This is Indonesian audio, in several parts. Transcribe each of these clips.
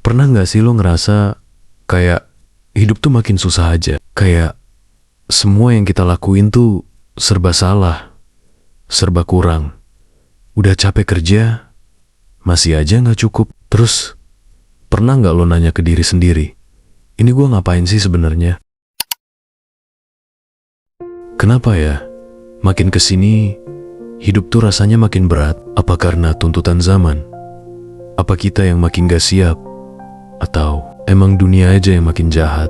Pernah gak sih lo ngerasa kayak hidup tuh makin susah aja? Kayak semua yang kita lakuin tuh serba salah, serba kurang. Udah capek kerja, masih aja gak cukup. Terus, pernah gak lo nanya ke diri sendiri, ini gue ngapain sih sebenarnya? Kenapa ya? Makin kesini, hidup tuh rasanya makin berat. Apa karena tuntutan zaman? Apa kita yang makin gak siap? Atau emang dunia aja yang makin jahat?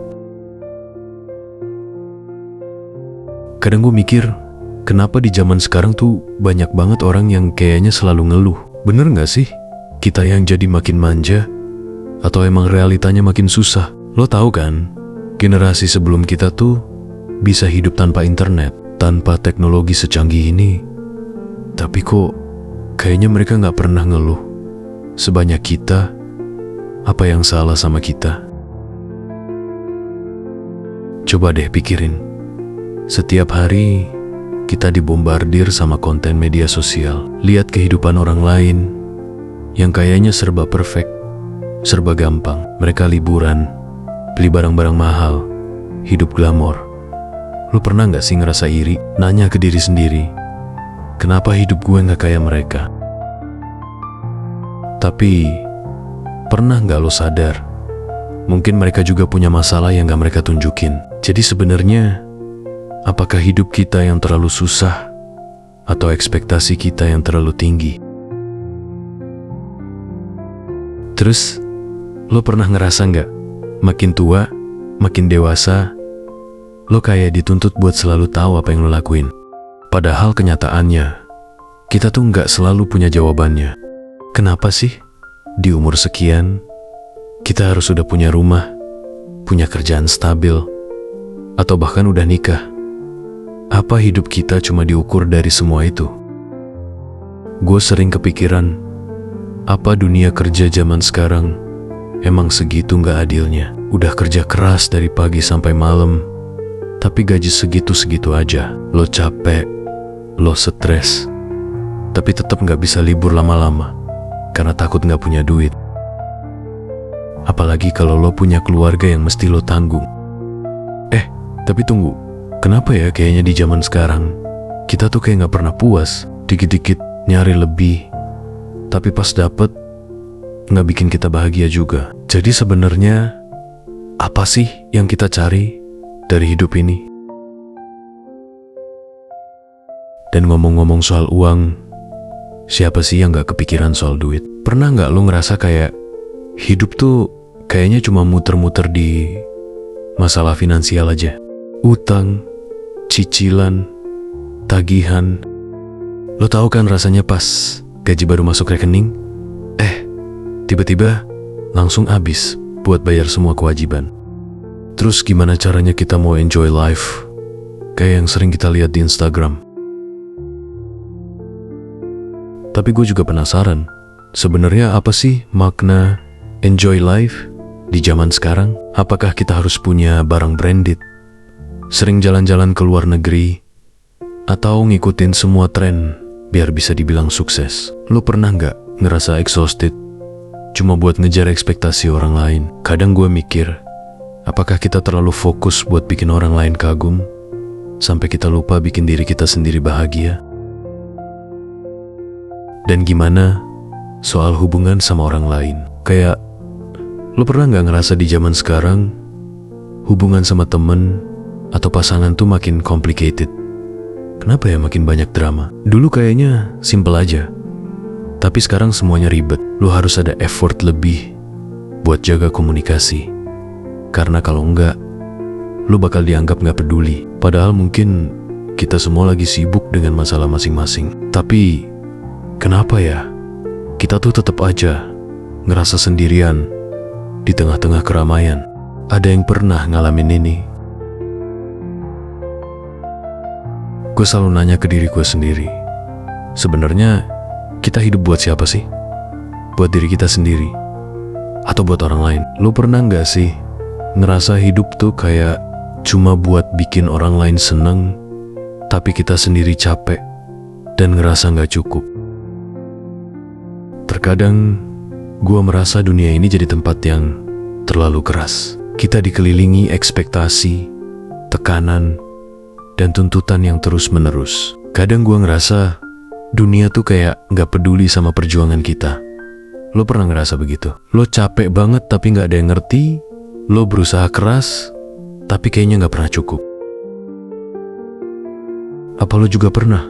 Kadang gue mikir, kenapa di zaman sekarang tuh banyak banget orang yang kayaknya selalu ngeluh? Bener gak sih? Kita yang jadi makin manja? Atau emang realitanya makin susah? Lo tahu kan, generasi sebelum kita tuh bisa hidup tanpa internet, tanpa teknologi secanggih ini. Tapi kok kayaknya mereka gak pernah ngeluh sebanyak kita. Apa yang salah sama kita? Coba deh pikirin. Setiap hari kita dibombardir sama konten media sosial. Lihat kehidupan orang lain yang kayaknya serba perfect, serba gampang. Mereka liburan, beli barang-barang mahal, hidup glamor. Lu pernah gak sih ngerasa iri? Nanya ke diri sendiri, kenapa hidup gue gak kayak mereka? Tapi, pernah gak lo sadar, mungkin mereka juga punya masalah yang gak mereka tunjukin. Jadi sebenarnya, apakah hidup kita yang terlalu susah, atau ekspektasi kita yang terlalu tinggi? Terus, lo pernah ngerasa gak, makin tua, makin dewasa, lo kayak dituntut buat selalu tahu apa yang lo lakuin? Padahal kenyataannya, kita tuh gak selalu punya jawabannya. Kenapa sih di umur sekian kita harus sudah punya rumah, punya kerjaan stabil, atau bahkan udah nikah? Apa hidup kita cuma diukur dari semua itu? Gue sering kepikiran, apa dunia kerja zaman sekarang emang segitu gak adilnya? Udah kerja keras dari pagi sampai malam, tapi gaji segitu-segitu aja. Lo capek, lo stres, tapi tetap gak bisa libur lama-lama karena takut gak punya duit. Apalagi kalau lo punya keluarga yang mesti lo tanggung. Tapi tunggu, kenapa ya kayaknya di zaman sekarang kita tuh kayak gak pernah puas? Dikit-dikit nyari lebih, tapi pas dapet gak bikin kita bahagia juga. Jadi sebenarnya apa sih yang kita cari dari hidup ini? Dan ngomong-ngomong soal uang, siapa sih yang gak kepikiran soal duit? Pernah gak lo ngerasa kayak hidup tuh kayaknya cuma muter-muter di masalah finansial aja? Utang, cicilan, tagihan. Lo tahu kan rasanya pas gaji baru masuk rekening? Tiba-tiba langsung habis buat bayar semua kewajiban. Terus gimana caranya kita mau enjoy life kayak yang sering kita lihat di Instagram? Tapi gue juga penasaran, sebenarnya apa sih makna enjoy life di zaman sekarang? Apakah kita harus punya barang branded, sering jalan-jalan ke luar negeri, atau ngikutin semua tren biar bisa dibilang sukses? Lo pernah gak ngerasa exhausted cuma buat ngejar ekspektasi orang lain? Kadang gue mikir, apakah kita terlalu fokus buat bikin orang lain kagum, sampai kita lupa bikin diri kita sendiri bahagia? Dan gimana soal hubungan sama orang lain? Kayak, lo pernah gak ngerasa di zaman sekarang, hubungan sama temen atau pasangan tuh makin complicated? Kenapa ya makin banyak drama? Dulu kayaknya simple aja, tapi sekarang semuanya ribet. Lo harus ada effort lebih buat jaga komunikasi, karena kalau enggak, lo bakal dianggap gak peduli. Padahal mungkin kita semua lagi sibuk dengan masalah masing-masing. Tapi kenapa ya kita tuh tetap aja ngerasa sendirian di tengah-tengah keramaian? Ada yang pernah ngalamin ini? Gue selalu nanya ke diri gue sendiri, sebenarnya kita hidup buat siapa sih? Buat diri kita sendiri? Atau buat orang lain? Lo pernah gak sih ngerasa hidup tuh kayak cuma buat bikin orang lain seneng, tapi kita sendiri capek dan ngerasa gak cukup? Terkadang Gua merasa dunia ini jadi tempat yang terlalu keras. Kita dikelilingi ekspektasi, tekanan, dan tuntutan yang terus-menerus. Kadang gua ngerasa dunia tuh kayak gak peduli sama perjuangan kita. Lo pernah ngerasa begitu? Lo capek banget tapi gak ada yang ngerti. Lo berusaha keras tapi kayaknya gak pernah cukup. Apa lo juga pernah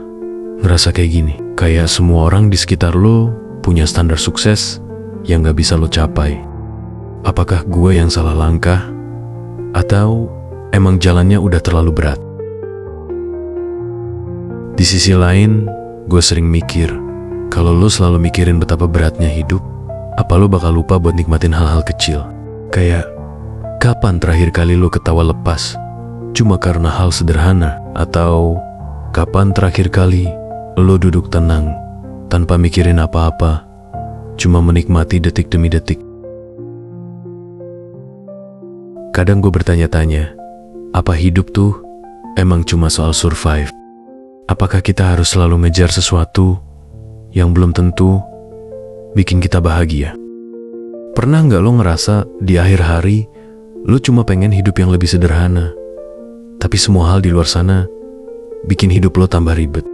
ngerasa kayak gini? Kayak semua orang di sekitar lo punya standar sukses yang gak bisa lo capai. Apakah gue yang salah langkah? Atau emang jalannya udah terlalu berat? Di sisi lain, gue sering mikir, kalau lo selalu mikirin betapa beratnya hidup, apa lo bakal lupa buat nikmatin hal-hal kecil? Kayak, kapan terakhir kali lo ketawa lepas cuma karena hal sederhana? Atau, kapan terakhir kali lo duduk tenang tanpa mikirin apa-apa, cuma menikmati detik demi detik? Kadang gue bertanya-tanya, apa hidup tuh emang cuma soal survive? Apakah kita harus selalu ngejar sesuatu yang belum tentu bikin kita bahagia? Pernah nggak lo ngerasa di akhir hari lo cuma pengen hidup yang lebih sederhana, tapi semua hal di luar sana bikin hidup lo tambah ribet?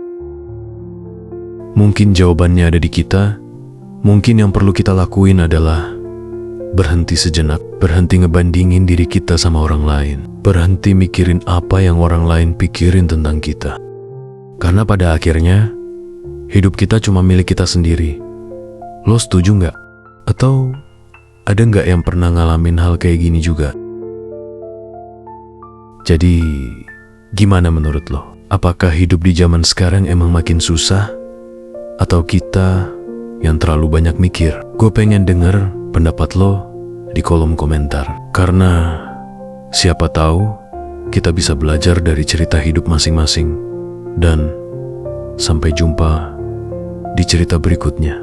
Mungkin jawabannya ada di kita. Mungkin yang perlu kita lakuin adalah berhenti sejenak, berhenti ngebandingin diri kita sama orang lain, berhenti mikirin apa yang orang lain pikirin tentang kita. Karena pada akhirnya hidup kita cuma milik kita sendiri. Lo setuju nggak? Atau ada nggak yang pernah ngalamin hal kayak gini juga? Jadi, gimana menurut lo? Apakah hidup di zaman sekarang emang makin susah? Atau kita yang terlalu banyak mikir? Gue pengen denger pendapat lo di kolom komentar. Karena siapa tahu kita bisa belajar dari cerita hidup masing-masing. Dan sampai jumpa di cerita berikutnya.